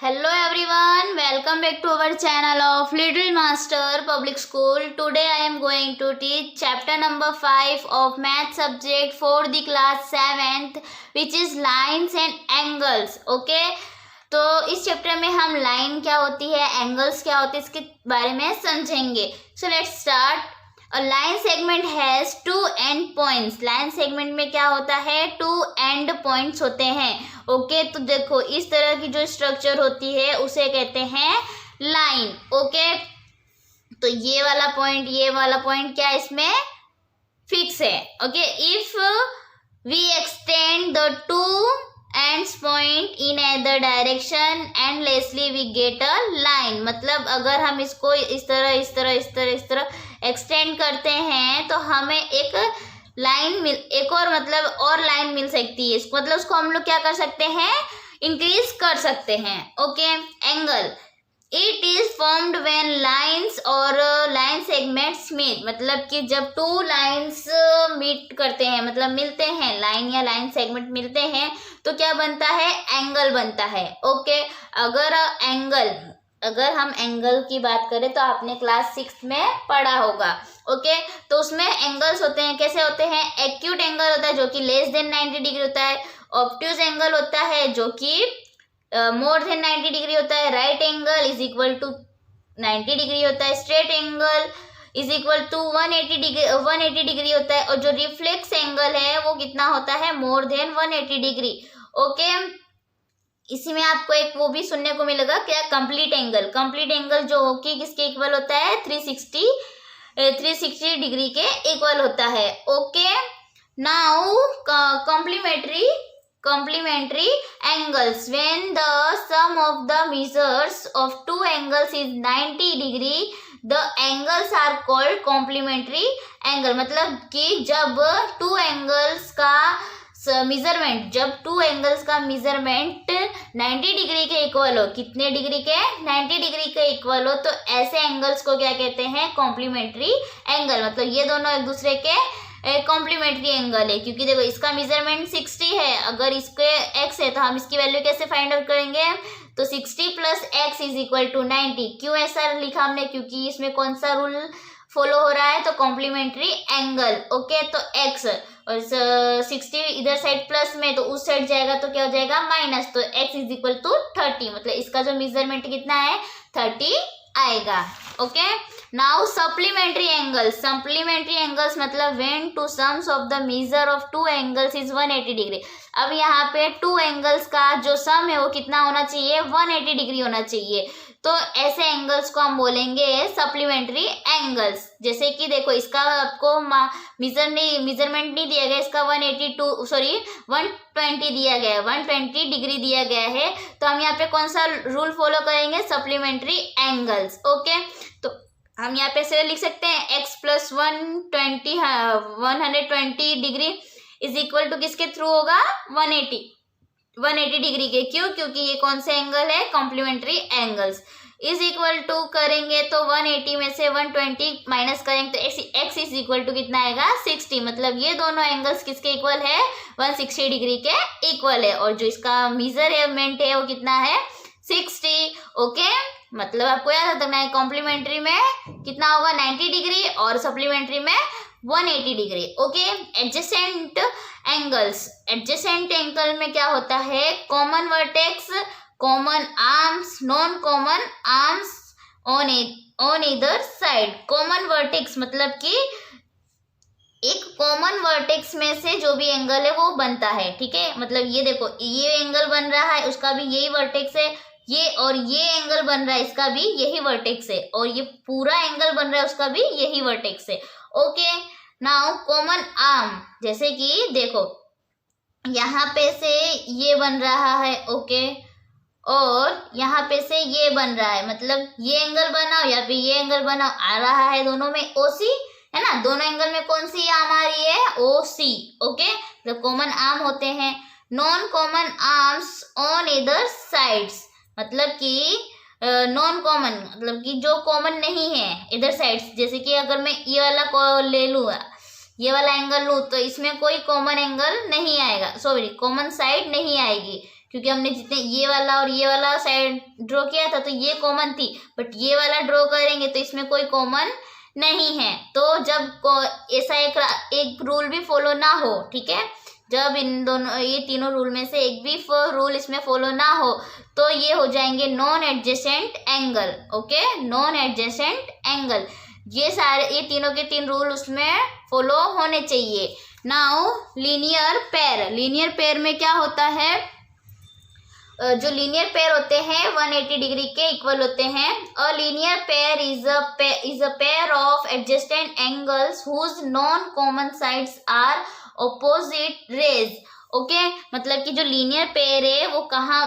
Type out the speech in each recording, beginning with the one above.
Hello everyone, welcome back to our channel of Little Master Public School. Today I am going to teach chapter number 5 of math subject for the class 7th which is lines and angles. Okay, तो इस chapter में हम line क्या होती है, angles क्या होते हैं, इसके बारे में समझेंगे. So let's start. A line segment has two end points. Line segment में क्या होता है, टू एंड पॉइंट्स होते हैं. ओके, तो देखो इस तरह की जो स्ट्रक्चर होती है उसे कहते हैं लाइन. ओके, तो ये वाला पॉइंट क्या इसमें फिक्स है. Okay, if we extend the two ends point in either direction endlessly we get a line. मतलब अगर हम इसको इस तरह एक्सटेंड करते हैं तो हमें एक और लाइन मिल सकती है. इसको मतलब उसको हम लोग क्या कर सकते हैं, इंक्रीज कर सकते हैं. Okay, angle it is formed when lines और लाइन सेगमेंट्स मीट. मतलब कि जब टू लाइंस मीट करते हैं, मतलब मिलते हैं, लाइन या लाइन सेगमेंट मिलते हैं तो क्या बनता है, एंगल बनता है. ओके, अगर हम एंगल की बात करें तो आपने क्लास 6 में पढ़ा होगा. ओके, तो उसमें एंगल्स होते हैं, कैसे होते हैं, एक्यूट एंगल होता है जो कि लेस देन 90 डिग्री होता है, ऑब्ट्यूज एंगल होता है जो कि मोर देन 90 डिग्री होता है, right angle is equal to 90 degree होता है, straight angle is equal to 180 degree होता है, और जो रिफ्लेक्स एंगल है वो कितना होता है, मोर देन 180 डिग्री. ओके, इसी में आपको एक वो भी सुनने को मिलेगा क्या, कंप्लीट एंगल जो कि किसके इक्वल होता है, 360 डिग्री के इक्वल होता है. Okay, now complementary angles, when the sum of the measures of two angles is 90 degree the angles are called complementary angle. मतलब कि जब टू एंगल्स का मेजरमेंट 90 डिग्री के इक्वल हो, कितने डिग्री के, 90 डिग्री के इक्वल हो, तो ऐसे एंगल्स को क्या कहते हैं, कॉम्प्लीमेंट्री एंगल. मतलब ये दोनों एक दूसरे के कॉम्प्लीमेंट्री एंगल है, क्योंकि देखो इसका मेजरमेंट 60 है, अगर इसके x है तो हम इसकी वैल्यू कैसे फाइंड आउट करेंगे, तो 60 plus x is equal to 90. क्यों ऐसा लिखा हमने, क्योंकि इसमें कौन सा रूल फॉलो हो रहा है, तो कॉम्प्लीमेंट्री एंगल. ओके, तो x और 60 इधर साइड प्लस में, तो उस साइड जाएगा तो क्या हो जाएगा, माइनस, तो x इज इक्वल टू 30. मतलब इसका जो मेजरमेंट कितना है, 30 आएगा. ओके, नाउ सप्लीमेंट्री एंगल्स मतलब when two sums of the measure of two angles is 180 degree. अब यहाँ पे टू एंगल्स का जो सम है वो कितना होना चाहिए, 180 डिग्री होना चाहिए. तो ऐसे एंगल्स को हम बोलेंगे सप्लीमेंट्री एंगल्स. जैसे कि देखो इसका आपको मेजरमेंट नहीं दिया गया, इसका 120 दिया गया है, 120 डिग्री दिया गया है, तो हम यहाँ पे कौन सा रूल फॉलो करेंगे, सप्लीमेंट्री एंगल्स. ओके, तो हम यहाँ पे से लिख सकते हैं x plus 120 degree is equal to किसके थ्रू होगा, 180 डिग्री के. क्यों, क्योंकि ये कौन से एंगल है, complementary angles. Is equal to करेंगे तो 180 में से 120 माइनस करेंगे तो x इज इक्वल टू कितना आएगा, 60. मतलब ये दोनों एंगल्स किसके इक्वल है, 160 डिग्री के इक्वल है, और जो इसका मेजरमेंट है वो कितना है, 60. ओके, मतलब आपको याद रखना है, कॉम्प्लीमेंट्री में कितना होगा, 90 डिग्री, और सप्लीमेंट्री में 180 डिग्री. ओके, एडजेसेंट एंगल में क्या होता है, common vertex, common arms, non common arms on either side. Common vertex मतलब कि एक कॉमन वर्टेक्स में से जो भी एंगल है वो बनता है. ठीक है, मतलब ये देखो ये एंगल बन रहा है, उसका भी यही वर्टेक्स है, ये और ये एंगल बन रहा है, इसका भी यही वर्टेक्स है, और ये पूरा एंगल बन रहा है उसका भी यही वर्टेक्स है. ओके, नाउ कॉमन आर्म, जैसे कि देखो यहाँ पे से ये बन रहा है. ओके, और यहाँ पे से ये बन रहा है, मतलब ये एंगल बनाओ या फिर ये एंगल बनाओ, आ रहा है दोनों में ओसी है ना, दोनों एंगल में कौन सी आर्म आ रही है, ओसी. ओके, तो कॉमन आर्म होते हैं. नॉन कॉमन आर्म्स ऑन इधर साइड्स, मतलब कि नॉन कॉमन मतलब कि जो कॉमन नहीं है इधर साइड्स. जैसे कि अगर मैं ये वाला को ले लूँ, ये वाला एंगल लूँ, तो इसमें कोई कॉमन एंगल नहीं आएगा, सॉरी कॉमन साइड नहीं आएगी. क्योंकि हमने जितने ये वाला और ये वाला साइड ड्रॉ किया था तो ये कॉमन थी, बट ये वाला ड्रॉ करेंगे तो इसमें कोई कॉमन नहीं है। तो जब ऐसा एक रूल भी फॉलो ना हो, ठीक है, जब इन दोनों ये तीनों रूल में से एक भी रूल इसमें फॉलो ना हो तो ये हो जाएंगे non adjacent angle. Okay, non adjacent angle, ये तीनों के तीन रूल उसमें फॉलो होने चाहिए। Now linear pair, linear pair में क्या होता है, जो लीनियर पेयर होते हैं 180 डिग्री के इक्वल होते हैं। A linear pair is a pair of adjacent angles whose non common sides are opposite rays. Okay, मतलब कि जो लीनियर पेयर है वो कहाँ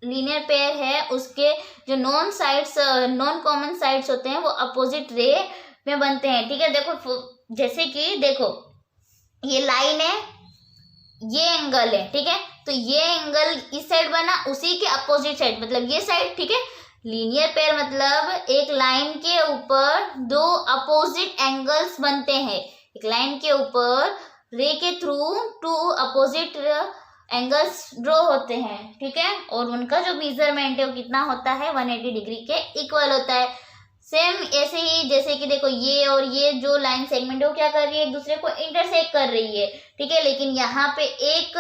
लीनियर पेयर है उसके जो नॉन कॉमन साइड्स होते हैं वो अपोजिट रे में बनते हैं। ठीक है, देखो जैसे कि देखो ये लाइन है, ये एंगल है, ठीक है, तो ये एंगल इस साइड बना, उसी के अपोजिट साइड मतलब ये साइड, ठीक है। लीनियर पेयर मतलब एक लाइन के ऊपर दो अपोजिट एंगल्स बनते हैं, एक लाइन के ऊपर रे के through two opposite angles draw होते हैं, ठीक है, और उनका जो मेजरमेंट है वो कितना होता है 180 डिग्री के इक्वल होता है। सेम ऐसे ही जैसे कि देखो ये और ये जो लाइन सेगमेंट है वो क्या कर रही है, एक दूसरे को इंटरसेक्ट कर रही है, ठीक है, लेकिन यहाँ पे एक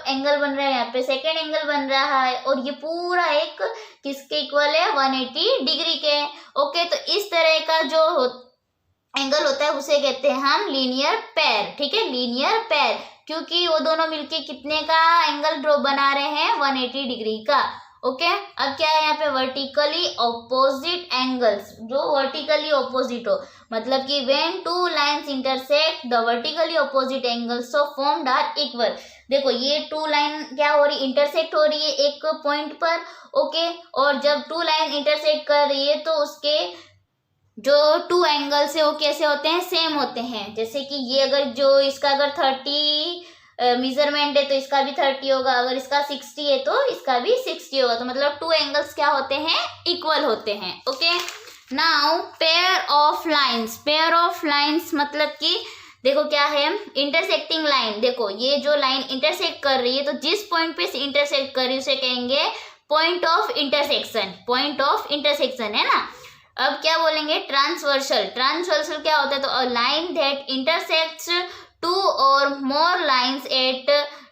एंगल बन रहा है, यहाँ पे सेकेंड एंगल बन रहा है, और ये पूरा एक किसके इक्वल है 180 डिग्री के। ओके, तो इस तरह का जो एंगल होता है उसे कहते हैं हम लीनियर पेयर। ठीक है, लीनियर पेयर, क्योंकि वो दोनों मिलके कितने का एंगल ड्रॉ बना रहे हैं 180 डिग्री का। ओके, अब क्या है यहाँ पे वर्टिकली ऑपोजिट एंगल्स, जो वर्टिकली ऑपोजिट हो, मतलब कि when two lines intersect the vertically opposite angles of formed are equal. देखो ये टू लाइन क्या हो रही, इंटरसेक्ट हो रही है एक पॉइंट पर। ओके, और जब टू लाइन इंटरसेक्ट कर रही है तो उसके जो टू एंगल्स है वो कैसे होते हैं, सेम होते हैं। जैसे कि ये अगर जो इसका अगर 30 मेजरमेंट है तो इसका भी 30 होगा, अगर इसका 60 है तो इसका भी 60 होगा, तो मतलब टू एंगल्स क्या होते हैं, इक्वल होते हैं। Okay, now pair of lines, pair of lines मतलब कि देखो क्या है, इंटरसेक्टिंग लाइन, देखो ये जो लाइन इंटरसेक्ट कर रही है तो जिस पॉइंट पे इंटरसेक्ट कर रही है उसे कहेंगे point of intersection, point of intersection है ना। अब क्या बोलेंगे, ट्रांसवर्सल, ट्रांसवर्सल क्या होता है, तो a line that intersects two or more lines at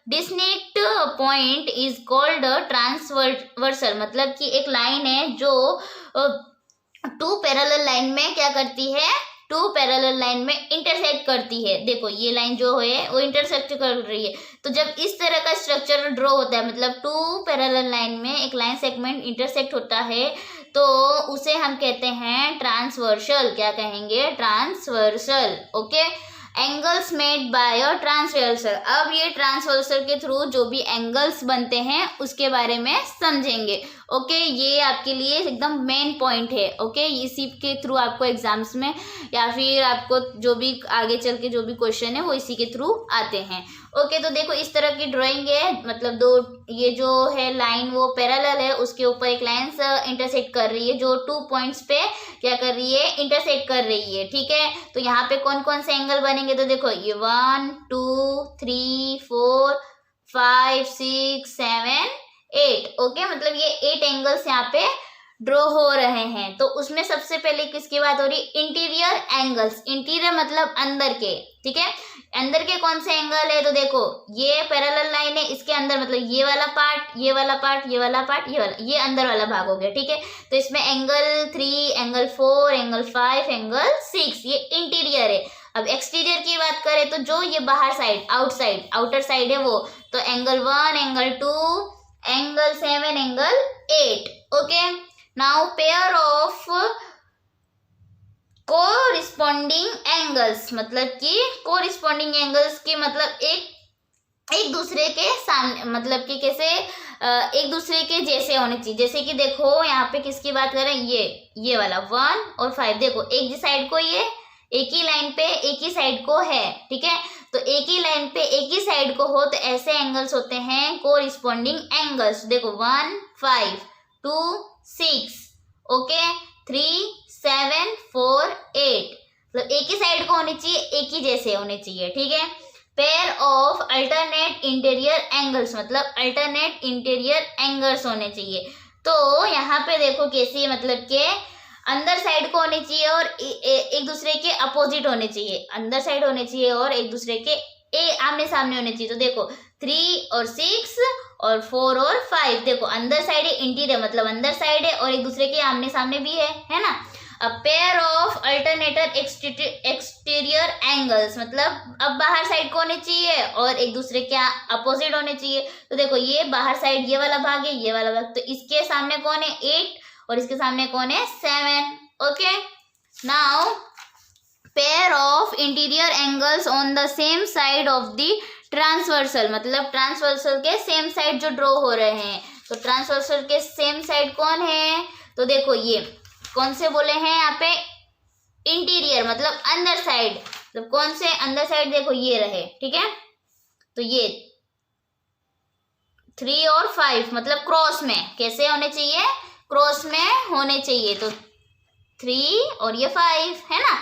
distinct point is called transversal. मतलब कि एक लाइन है जो टू पैरेलल लाइन में क्या करती है, टू पैरेलल लाइन में इंटरसेक्ट करती है। देखो ये लाइन जो है वो इंटरसेक्ट कर रही है, तो जब इस तरह का स्ट्रक्चर ड्रॉ होता है, मतलब टू पैरेलल लाइन में एक लाइन सेगमेंट इंटरसेक्ट होता है, तो उसे हम कहते हैं ट्रांसवर्सल। क्या कहेंगे, transversal. Okay, angles made by a transversal. अब ये ट्रांसवर्सल के थ्रू जो भी एंगल्स बनते हैं उसके बारे में समझेंगे। ओके, ये आपके लिए एकदम मेन पॉइंट है। ओके, इसी के थ्रू आपको एग्जाम्स में या फिर आपको जो भी आगे चल के जो भी क्वेश्चन है वो इसी के थ्रू आते हैं। ओके, तो देखो इस तरह की ड्राइंग है, मतलब दो ये जो है लाइन वो पैरेलल है, उसके ऊपर एक लाइन इंटरसेक्ट कर रही है जो 2 पॉइंट्स पे क्या कर रही है, इंटरसेक्ट कर रही है। ठीक है, तो यहाँ पे कौन कौन से एंगल बनेंगे, तो देखो ये 1 2 3 4 5 6 7 8। ओके, मतलब ये 8 एंगल्स यहाँ पे ड्रॉ हो रहे हैं। तो उसमें सबसे पहले किसकी बात हो रही, इंटीरियर एंगल्स। इंटीरियर मतलब अंदर के, ठीक है, अंदर के कौन से एंगल है, तो देखो ये पैरेलल लाइन है, इसके अंदर मतलब ये वाला पार्ट, ये वाला पार्ट, ये वाला पार्ट, ये वाला, ये अंदर वाला भाग हो गया। ठीक है, तो इसमें एंगल 3, एंगल 4, एंगल 5, एंगल 6, ये इंटीरियर है। अब एक्सटीरियर की बात करें तो जो ये बाहर साइड, आउटसाइड, आउटर साइड है वो, तो angle 1, angle 2, angle 7, angle 8। Okay, now pair of corresponding angles, मतलब कि कोरिस्पोंडिंग एंगल्स के मतलब एक दूसरे के सामने, मतलब कि कैसे एक दूसरे के जैसे होने चाहिए। जैसे कि देखो यहाँ पे किसकी बात कर रहे हैं, ये वाला 1 और 5, देखो एक साइड को ये एक ही लाइन पे एक ही साइड को है। ठीक है, तो एक ही लाइन पे एक ही साइड को हो तो ऐसे एंगल्स होते हैं कोरिस्पोंडिंग एंगल्स। देखो 1 5 2 6, ओके, 3 7 4 8, मतलब एक ही साइड को होनी चाहिए, एक ही जैसे होने चाहिए। ठीक है, pair of alternate interior angles, मतलब अल्टरनेट इंटीरियर एंगल्स होने चाहिए। तो यहाँ पे देखो कैसे, मतलब के अंदर साइड को होने चाहिए और एक दूसरे के अपोजिट होने चाहिए, अंदर साइड होने चाहिए और एक दूसरे के आमने सामने होने चाहिए। तो देखो 3 और 6 और 4 और 5, देखो अंदर साइड है, इंटीरियर मतलब अंदर साइड है और एक दूसरे के आमने सामने भी है ना। अ pair of alternator exterior angles, मतलब अब बाहर साइड को होने चाहिए और एक दूसरे के अपोजिट होने चाहिए। तो देखो ये बाहर साइड ये वाला भाग है, ये वाला भाग, तो इसके सामने कौन है 8 और इसके सामने कौन है 7। Okay, now pair of interior angles on the same side of the transversal, मतलब ट्रांसवर्सल के सेम साइड जो ड्रॉ हो रहे हैं, तो ट्रांसवर्सल के सेम साइड कौन है, तो देखो ये कौन से बोले हैं यहाँ पे, इंटीरियर मतलब अंदर साइड, मतलब कौन से अंदर साइड, देखो ये रहे, ठीक है। तो ये 3 और 5 मतलब क्रॉस में कैसे होने चाहिए, क्रॉस में होने चाहिए। तो 3 और ये 5 है ना,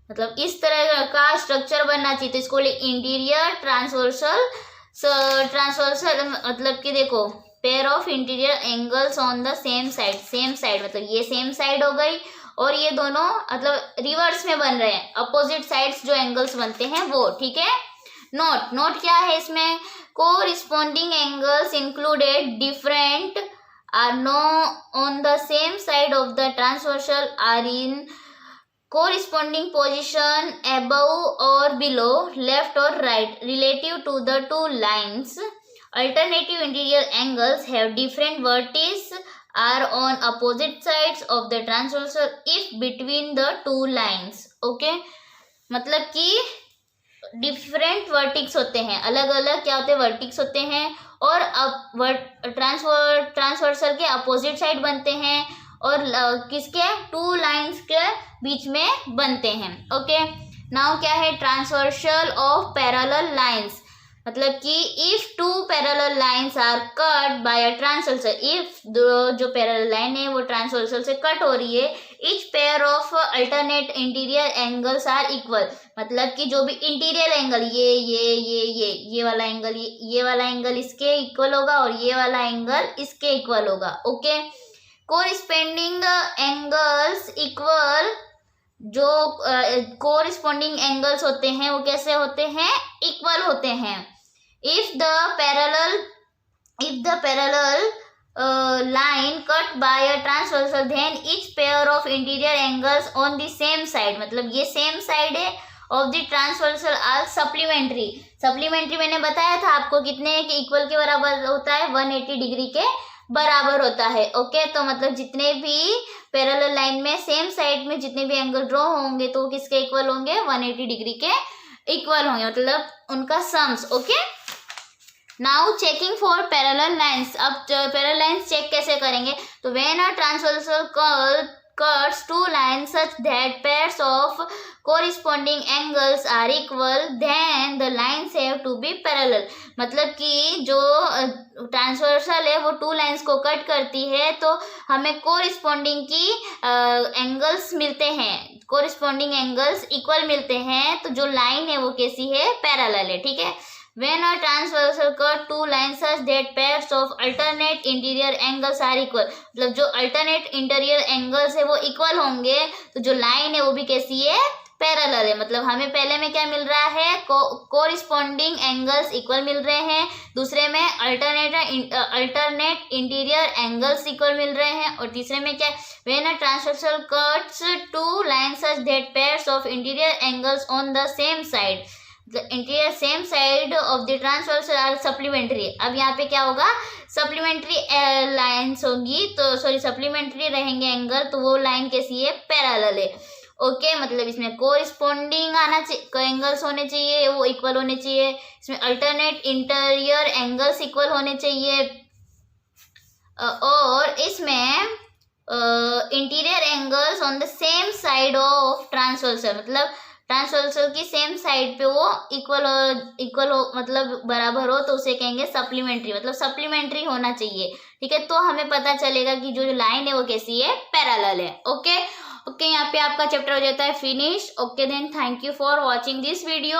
मतलब इस तरह का स्ट्रक्चर बनना चाहिए। तो इसको इंटीरियर ट्रांसवर्सल, मतलब कि देखो pair of interior angles on the same side, same side मतलब ये सेम साइड हो गई और ये दोनों मतलब रिवर्स में बन रहे हैं, अपोजिट साइड्स जो एंगल्स बनते हैं वो, ठीक है। नोट क्या है इसमें, corresponding angles included different are no on the same side of the transversal are in corresponding position above or below, left or right, relative to the two lines. Alternative interior angles have different vertices, are on opposite sides of the transversal if between the two lines. Okay, मतलब कि different vertices होते हैं, अलग अलग क्या होते हैं, vertices होते हैं और अब ट्रांसवर्सल के अपोजिट साइड बनते हैं और किसके 2 लाइंस के बीच में बनते हैं। ओके, नाउ क्या है, ट्रांसवर्सल ऑफ पैरेलल लाइंस, मतलब कि if 2 parallel lines are cut by a transversal, if जो पैरेलल लाइन है वो ट्रांसवर्सल से कट हो रही है, each pair of alternate interior angles are equal, मतलब कि जो भी इंटीरियर एंगल ये वाला एंगल, ये वाला एंगल इसके इक्वल होगा और ये वाला एंगल इसके इक्वल होगा। ओके, कोरिस्पोंडिंग एंगल्स इक्वल, जो कोरिस्पोंडिंग एंगल्स होते हैं वो कैसे होते हैं, इक्वल होते हैं। If the parallel line cut by a transversal, then each pair of interior angles on the same side, मतलब ये सेम साइड है of the transversal are supplementary। Supplementary मैंने बताया था आपको कितने के इक्वल के बराबर होता है, 180 डिग्री के बराबर होता है। ओके, तो मतलब जितने भी पैरेलल लाइन में सेम साइड में जितने भी एंगल ड्रॉ होंगे तो किसके इक्वल होंगे, 180 डिग्री के इक्वल होंगे, मतलब उनका sums. Okay, now checking for parallel lines, अब पैरेलल लाइंस चेक कैसे करेंगे, तो when a transversal cuts 2 lines such that pairs of corresponding angles are equal, then the lines have to be parallel, मतलब कि जो ट्रांसवर्सल है वो 2 lines को कट करती है तो हमें कोरिस्पोंडिंग की एंगल्स मिलते हैं, कोरिस्पोंडिंग एंगल्स इक्वल मिलते हैं, तो जो लाइन है वो कैसी है, पैरेलल है, ठीक है। When a transversal cut 2 lines such that pairs of alternate interior angles are equal, मतलब जो alternate interior angles है वो इक्वल होंगे तो जो लाइन है वो भी कैसी है, पैरेलल है, मतलब हमें पहले में क्या मिल रहा है, कोरिस्पोंडिंग एंगल्स इक्वल मिल रहे हैं, दूसरे में अल्टरनेट इंटीरियर एंगल्स इक्वल मिल रहे हैं और तीसरे में क्या, when a transversal cuts 2 lines such that pairs of interior angles on the same side, the interior same side of the transversal are supplementary। अब यहाँ पे क्या होगा, सप्लीमेंट्री लाइन्स होंगी, तो सॉरी सप्लीमेंट्री रहेंगे एंगल, तो वो लाइन कैसी है, पैरेलल है। ओके, मतलब इसमें कोरिस्पोंडिंग आना चाहिए, एंगल्स होने चाहिए वो इक्वल होने चाहिए, इसमें अल्टरनेट इंटीरियर एंगल्स इक्वल होने चाहिए और इसमें interior angles on the same side of transversal, मतलब ट्रांसवर्सल की सेम साइड पे वो इक्वल हो मतलब बराबर हो तो उसे कहेंगे सप्लीमेंट्री, मतलब सप्लीमेंट्री होना चाहिए, ठीक है। तो हमें पता चलेगा कि जो लाइन है वो कैसी है, पैरेलल है। ओके, यहाँ पे आपका चैप्टर हो जाता है finish. Okay then, thank you for watching this video.